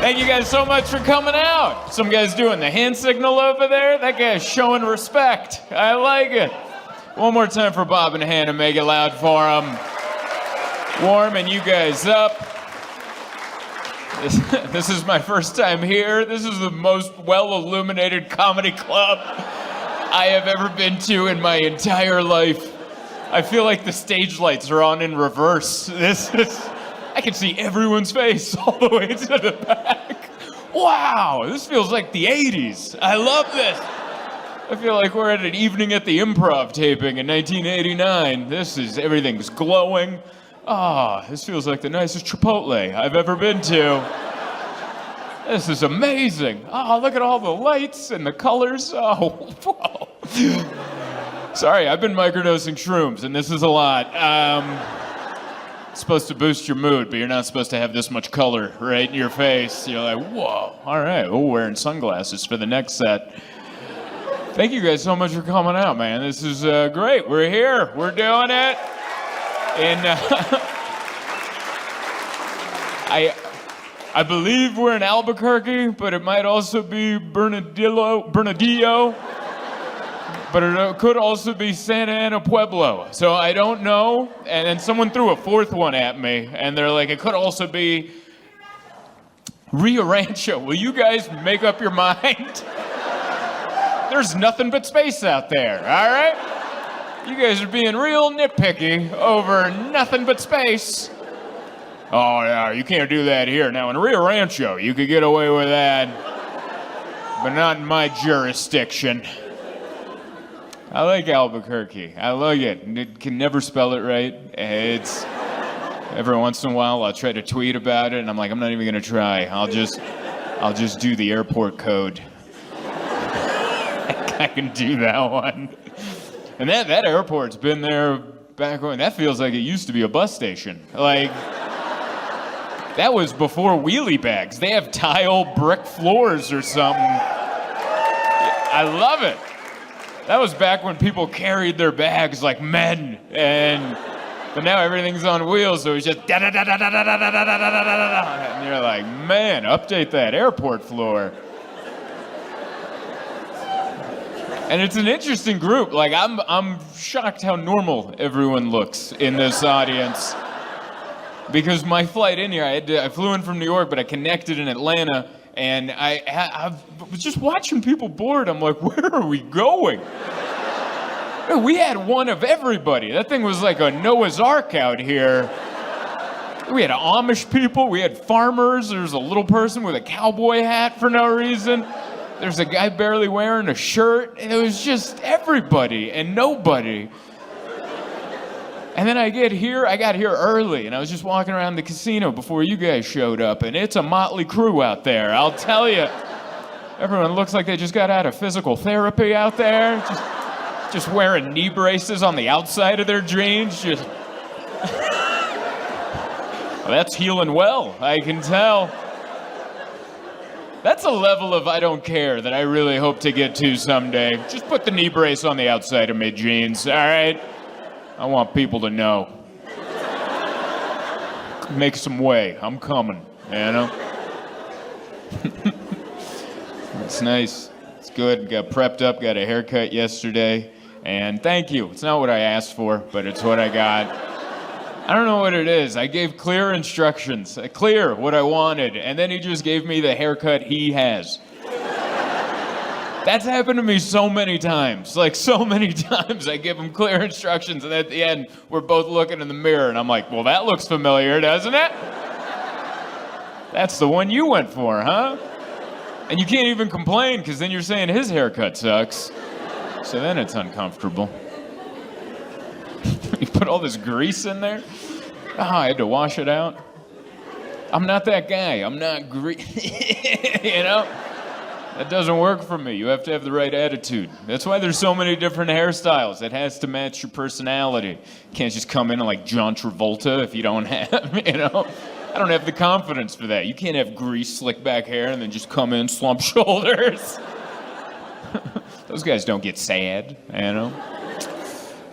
Thank you guys so much for coming out. Some guy's doing the hand signal over there. That guy's showing respect. I like it. One more time for Bob and Hannah. Make it loud for them. Warming you guys up. This is my first time here. This is the most well-illuminated comedy club I have ever been to in my entire life. I feel like the stage lights are on in reverse. I can see everyone's face all the way to the back. Wow, this feels like the 80s. I love this. I feel like we're at an evening at the Improv taping in 1989. Everything's glowing. This feels like the nicest Chipotle I've ever been to. This is amazing. Look at all the lights and the colors. Whoa. Sorry, I've been microdosing shrooms, and this is a lot. It's supposed to boost your mood, but you're not supposed to have this much color right in your face. You're like, whoa, all right. Oh, wearing sunglasses for the next set. Thank you guys so much for coming out, man. This is great. We're here. We're doing it. And I believe we're in Albuquerque, but it might also be Bernardillo. But it could also be Santa Ana Pueblo. So I don't know. And then someone threw a fourth one at me, and they're like, it could also be Rio Rancho. Will you guys make up your mind? There's nothing but space out there, all right? You guys are being real nitpicky over nothing but space. Oh, yeah, you can't do that here. Now, in Rio Rancho, you could get away with that, but not in my jurisdiction. I like Albuquerque. I like it. It can never spell it right. It's every once in a while I'll try to tweet about it, and I'm like, I'm not even gonna try. I'll just do the airport code. I can do that one. And that airport's been there back when. That feels like it used to be a bus station. Like, that was before wheelie bags. They have tile brick floors or something. I love it. That was back when people carried their bags like men, but now everything's on wheels, so it's just da-da-da-da-da-da-da-da-da-da-da-da. And you're like, man, update that airport floor. And it's an interesting group. Like, I'm shocked how normal everyone looks in this audience. Because my flight in here, I flew in from New York, but I connected in Atlanta, and I was just watching people board. I'm like, where are we going? We had one of everybody. That thing was like a Noah's Ark out here. We had Amish people, we had farmers, there was a little person with a cowboy hat for no reason. There's a guy barely wearing a shirt. It was just everybody and nobody. And then I got here early, and I was just walking around the casino before you guys showed up, and it's a motley crew out there, I'll tell you. Everyone looks like they just got out of physical therapy out there, just wearing knee braces on the outside of their jeans. Well, that's healing well, I can tell. That's a level of I don't care that I really hope to get to someday. Just put the knee brace on the outside of my jeans, all right? I want people to know. Make some way. I'm coming, you know? It's nice. It's good. Got prepped up, got a haircut yesterday. And thank you. It's not what I asked for, but it's what I got. I don't know what it is. I gave clear instructions, clear what I wanted, and then he just gave me the haircut he has. That's happened to me so many times. Like, so many times I give him clear instructions, and at the end, we're both looking in the mirror, and I'm like, well, that looks familiar, doesn't it? That's the one you went for, huh? And you can't even complain, because then you're saying his haircut sucks. So then it's uncomfortable. You put all this grease in there? I had to wash it out. I'm not that guy. I'm not you know? That doesn't work for me. You have to have the right attitude. That's why there's so many different hairstyles. It has to match your personality. You can't just come in like John Travolta if you don't have, you know? I don't have the confidence for that. You can't have grease, slick back hair, and then just come in, slump shoulders. Those guys don't get sad, you know?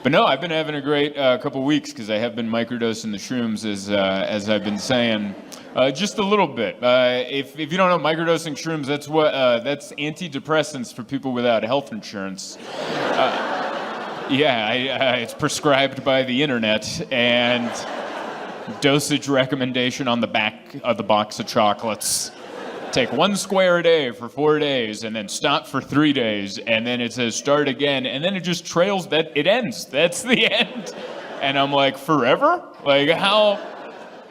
But no, I've been having a great couple weeks because I have been microdosing the shrooms, as I've been saying. Just a little bit. If you don't know, microdosing shrooms, that's antidepressants for people without health insurance. It's prescribed by the internet, and dosage recommendation on the back of the box of chocolates. Take 1 square a day for 4 days, and then stop for 3 days, and then it says start again, and then it just trails, that it ends. That's the end. And I'm like, forever? Like, how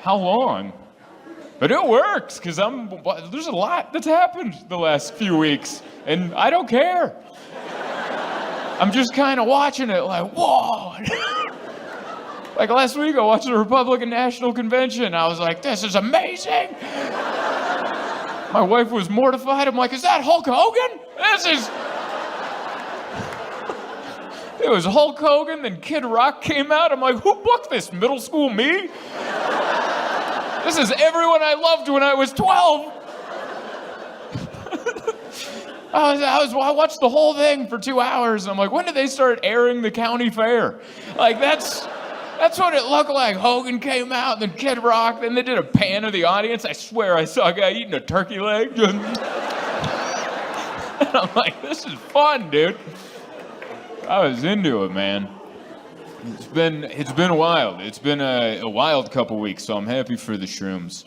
long? But it works, because there's a lot that's happened the last few weeks, and I don't care. I'm just kind of watching it like, whoa. Like last week, I watched the Republican National Convention. I was like, this is amazing. My wife was mortified. I'm like, is that Hulk Hogan? It was Hulk Hogan, then Kid Rock came out. I'm like, who booked this? Middle school me? This is everyone I loved when I was 12. I watched the whole thing for 2 hours. And I'm like, when did they start airing the county fair? Like, that's what it looked like. Hogan came out, then Kid Rock, then they did a pan of the audience. I swear I saw a guy eating a turkey leg. And I'm like, this is fun, dude. I was into it, man. It's been wild. It's been a wild couple weeks, so I'm happy for the shrooms.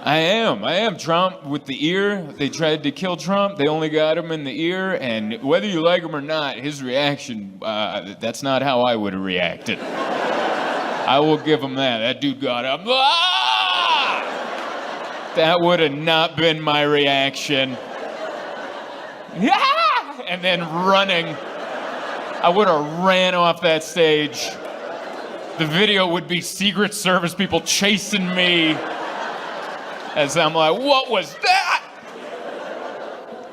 I am. Trump with the ear. They tried to kill Trump. They only got him in the ear. And whether you like him or not, his reaction, that's not how I would have reacted. I will give him that. That dude got up. Ah! That would have not been my reaction. Yeah! And then running. I would have ran off that stage. The video would be Secret Service people chasing me. As I'm like, what was that?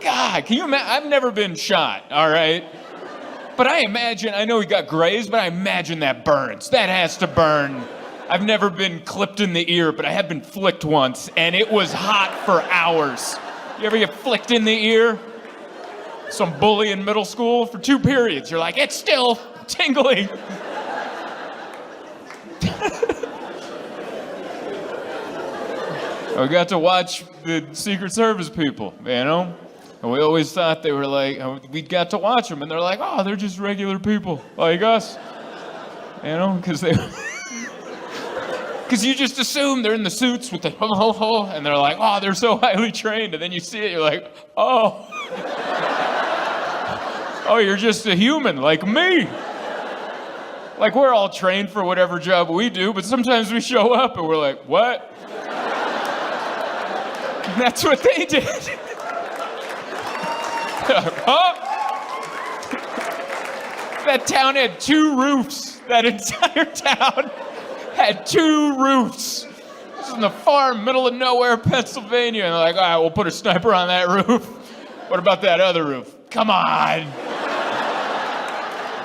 God, can you imagine? I've never been shot, all right? But I know he got grazed, but I imagine that burns. That has to burn. I've never been clipped in the ear, but I have been flicked once, and it was hot for hours. You ever get flicked in the ear? Some bully in middle school for 2 periods. You're like, it's still tingling. We got to watch the Secret Service people, you know? And we always thought they were like, we got to watch them, and they're like, oh, they're just regular people like us. You know, because you just assume they're in the suits with the ho-ho-ho, and they're like, oh, they're so highly trained. And then you see it, you're like, oh. Oh, you're just a human like me. Like, we're all trained for whatever job we do, but sometimes we show up and we're like, what? And that's what they did. Huh? That town had 2 roofs. That entire town had 2 roofs. This is in the far middle of nowhere, Pennsylvania. And they're like, all right, we'll put a sniper on that roof. What about that other roof? Come on.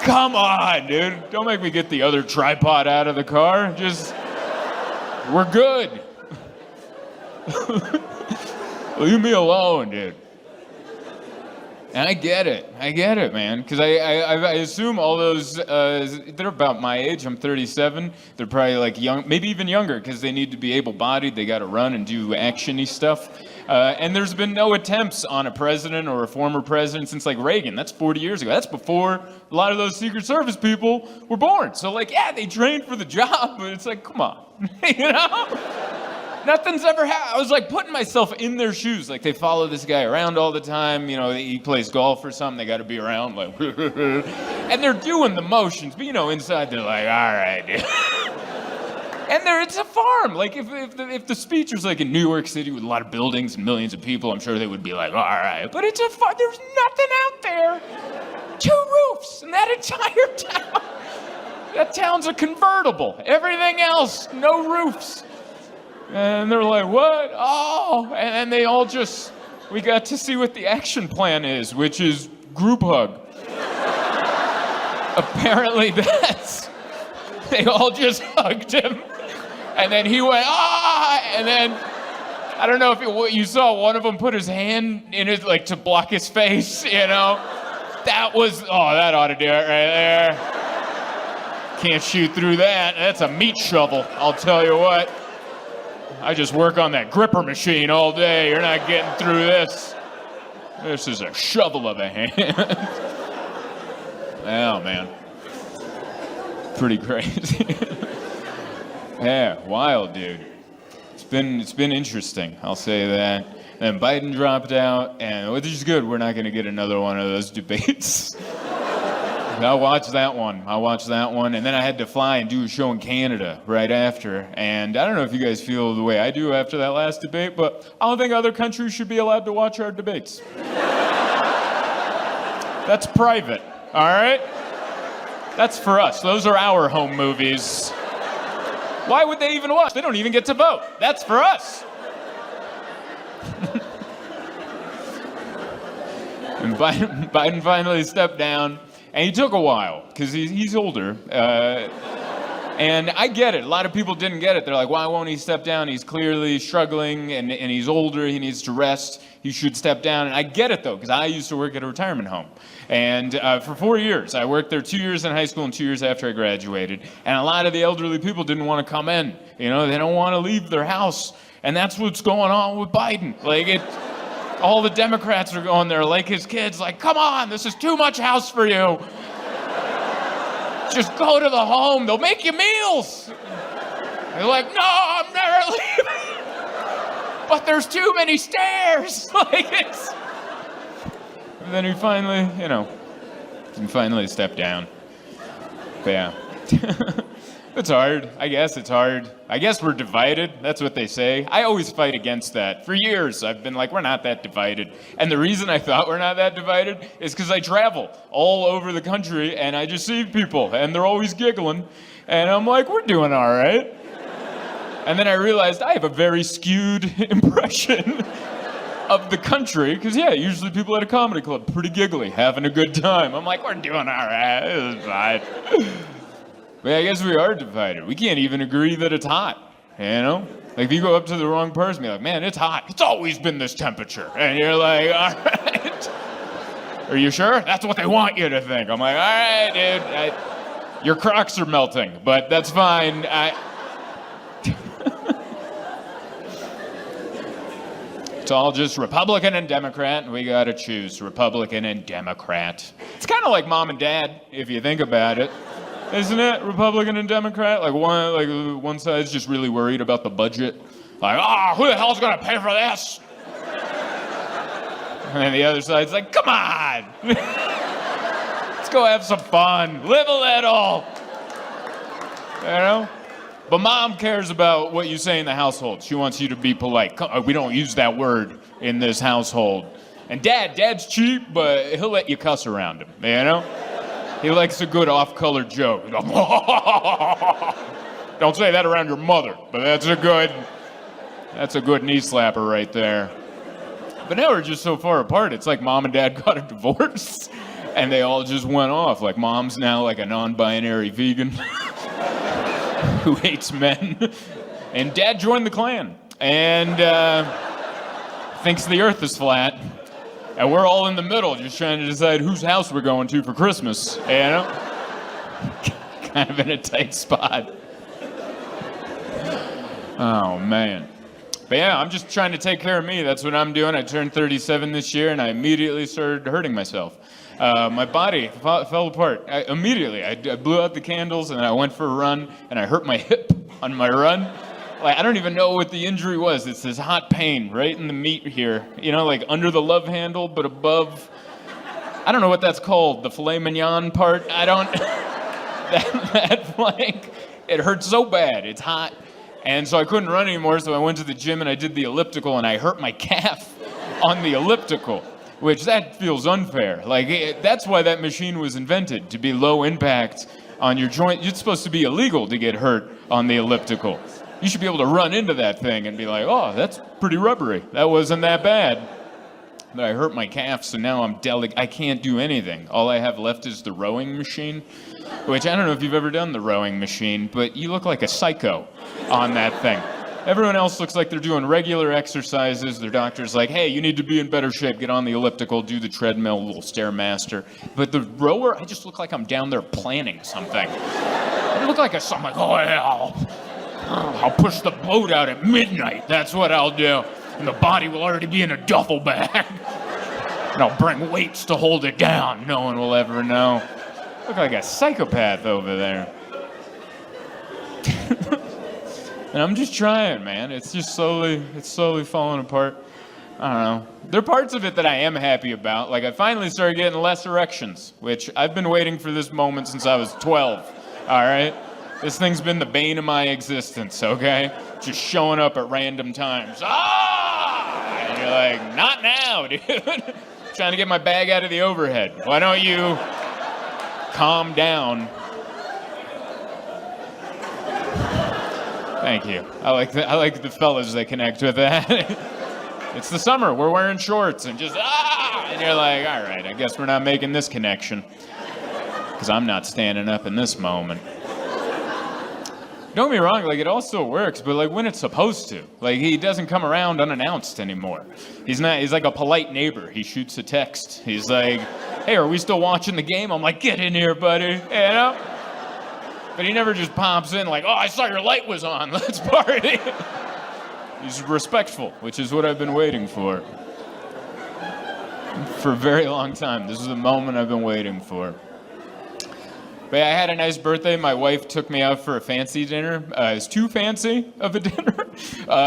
Come on, dude. Don't make me get the other tripod out of the car. We're good. Leave me alone, dude. And I get it, man. Because I assume all those, they're about my age. I'm 37. They're probably like young, maybe even younger, because they need to be able-bodied. They got to run and do action-y stuff. And there's been no attempts on a president or a former president since like Reagan. That's 40 years ago. That's before a lot of those Secret Service people were born. So like, yeah, they trained for the job, but it's like, come on, you know? Nothing's ever happened. I was like putting myself in their shoes. Like they follow this guy around all the time. You know, he plays golf or something. They got to be around like, and they're doing the motions. But you know, inside they're like, all right, dude. And it's a farm. Like if the speech was like in New York City with a lot of buildings and millions of people, I'm sure they would be like, all right. But it's a farm. There's nothing out there. 2 roofs in that entire town. That town's a convertible. Everything else, no roofs. And they're like, what? Oh, and then they all we got to see what the action plan is, which is group hug. Apparently they all just hugged him. And then he went, ah, and then, I don't know if you saw one of them put his hand in it, like to block his face, you know? That ought to do it right there. Can't shoot through that. That's a meat shovel, I'll tell you what. I just work on that gripper machine all day. You're not getting through this. This is a shovel of a hand. Oh, man. Pretty crazy. Yeah, wild, dude. It's been interesting, I'll say that. Then Biden dropped out, and which is good. We're not going to get another one of those debates. I'll watch that one. And then I had to fly and do a show in Canada right after. And I don't know if you guys feel the way I do after that last debate, but I don't think other countries should be allowed to watch our debates. That's private, all right? That's for us. Those are our home movies. Why would they even watch? They don't even get to vote. That's for us. And Biden finally stepped down, and he took a while because he's older. And I get it. A lot of people didn't get it. They're like, why won't he step down? He's clearly struggling, and he's older. He needs to rest. He should step down. And I get it, though, because I used to work at a retirement home. And for 4 years, I worked there 2 years in high school and 2 years after I graduated. And a lot of the elderly people didn't want to come in. You know, they don't want to leave their house. And that's what's going on with Biden. All the Democrats are going there like his kids, like, come on, this is too much house for you. Just go to the home, they'll make you meals. They're like, no, I'm never leaving. But there's too many stairs. And then he finally stepped down. But yeah. It's hard. I guess it's hard. I guess we're divided. That's what they say. I always fight against that. For years, I've been like, we're not that divided. And the reason I thought we're not that divided is because I travel all over the country and I just see people and they're always giggling. And I'm like, we're doing all right. And then I realized I have a very skewed impression of the country. Because, yeah, usually people at a comedy club, pretty giggly, having a good time. I'm like, we're doing all right. This is fine. But I guess we are divided. We can't even agree that it's hot, you know? Like, if you go up to the wrong person, you're like, man, it's hot. It's always been this temperature. And you're like, all right. Are you sure? That's what they want you to think. I'm like, all right, dude. Your Crocs are melting, but that's fine. It's all just Republican and Democrat, and we gotta choose Republican and Democrat. It's kind of like mom and dad, if you think about it. Isn't it? Republican and Democrat? One side's just really worried about the budget. Like, who the hell's gonna pay for this? And then the other side's like, come on! Let's go have some fun. Live a little! You know? But mom cares about what you say in the household. She wants you to be polite. We don't use that word in this household. And dad's cheap, but he'll let you cuss around him, you know? He likes a good off-color joke. Don't say that around your mother, but that's a good knee slapper right there. But now we're just so far apart. It's like mom and dad got a divorce, and they all just went off. Like mom's now like a non-binary vegan who hates men, and dad joined the Klan and thinks the Earth is flat. And we're all in the middle, just trying to decide whose house we're going to for Christmas, you know? Kind of in a tight spot. Oh, man. But yeah, I'm just trying to take care of me. That's what I'm doing. I turned 37 this year, and I immediately started hurting myself. My body fell apart. Immediately. I blew out the candles, and I went for a run, and I hurt my hip on my run. Like, I don't even know what the injury was. It's this hot pain right in the meat here. You know, like under the love handle, but above. I don't know what that's called. The filet mignon part. I don't. that flank. It hurts so bad. It's hot. And so I couldn't run anymore, so I went to the gym and I did the elliptical, and I hurt my calf on the elliptical, which that feels unfair. Like, that's why that machine was invented, to be low impact on your joint. It's supposed to be illegal to get hurt on the elliptical. You should be able to run into that thing and be like, oh, that's pretty rubbery. That wasn't that bad. But I hurt my calf, so now I can't do anything. All I have left is the rowing machine, which I don't know if you've ever done the rowing machine, but you look like a psycho on that thing. Everyone else looks like they're doing regular exercises. Their doctor's like, hey, you need to be in better shape. Get on the elliptical, do the treadmill, little Stairmaster. But the rower, I just look like I'm down there planning something. I look like I'm like, oh, yeah. I'll push the boat out at midnight. That's what I'll do. And the body will already be in a duffel bag. And I'll bring weights to hold it down. No one will ever know. Look like a psychopath over there. And I'm just trying, man. It's slowly falling apart. I don't know. There are parts of it that I am happy about. Like, I finally started getting less erections, which I've been waiting for this moment since I was 12. All right? This thing's been the bane of my existence, okay? Just showing up at random times. Ah! And you're like, not now, dude. Trying to get my bag out of the overhead. Why don't you calm down? Thank you. I like the fellas that connect with that. It's the summer. We're wearing shorts and just, and you're like, all right, I guess we're not making this connection. Because I'm not standing up in this moment. Don't get me wrong, like, it all still works, but like when it's supposed to. Like, he doesn't come around unannounced anymore. He's like a polite neighbor. He shoots a text. He's like, hey, are we still watching the game? I'm like, get in here, buddy, you know? But he never just pops in like, oh, I saw your light was on, let's party. He's respectful, which is what I've been waiting for a very long time. This is the moment I've been waiting for. But yeah, I had a nice birthday. My wife took me out for a fancy dinner. It was too fancy of a dinner.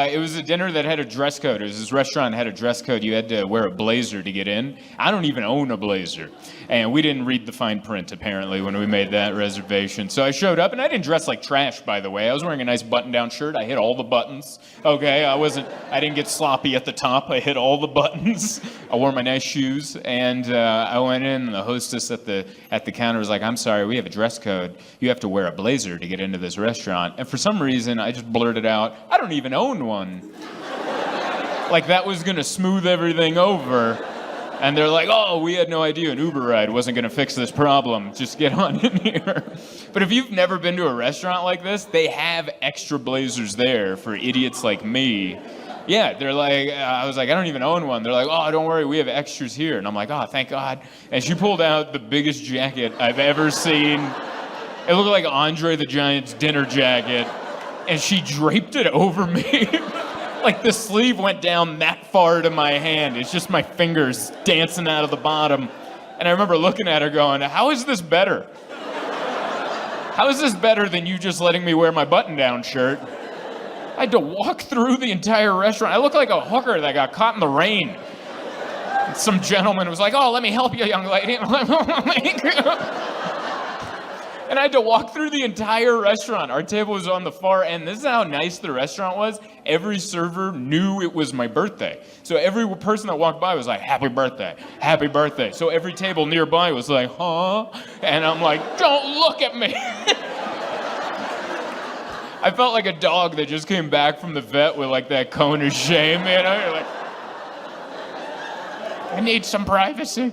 It was a dinner that had a dress code. It was this restaurant that had a dress code. You had to wear a blazer to get in. I don't even own a blazer. And we didn't read the fine print, apparently, when we made that reservation. So I showed up, and I didn't dress like trash, by the way. I was wearing a nice button-down shirt. I hit all the buttons. Okay, I didn't get sloppy at the top. I hit all the buttons. I wore my nice shoes, and I went in, and the hostess at the counter was like, I'm sorry, we have a dress code. You have to wear a blazer to get into this restaurant. And for some reason, I just blurted out, I don't even own one. Like that was gonna smooth everything over. And they're like, oh, we had no idea an Uber ride wasn't gonna fix this problem. Just get on in here. But if you've never been to a restaurant like this, they have extra blazers there for idiots like me. Yeah, they're like, I was like, I don't even own one. They're like, oh, don't worry, we have extras here. And I'm like, oh, thank God. And she pulled out the biggest jacket I've ever seen. It looked like Andre the Giant's dinner jacket. And she draped it over me. Like the sleeve went down that far to my hand. It's just my fingers dancing out of the bottom. And I remember looking at her going, how is this better? How is this better than you just letting me wear my button-down shirt? I had to walk through the entire restaurant. I looked like a hooker that got caught in the rain. And some gentleman was like, oh, let me help you, young lady. I'm like, oh, thank you. And I had to walk through the entire restaurant. Our table was on the far end. This is how nice the restaurant was. Every server knew it was my birthday. So every person that walked by was like, happy birthday, happy birthday. So every table nearby was like, huh? And I'm like, don't look at me. I felt like a dog that just came back from the vet with like that cone of shame, you know? You're like, I need some privacy.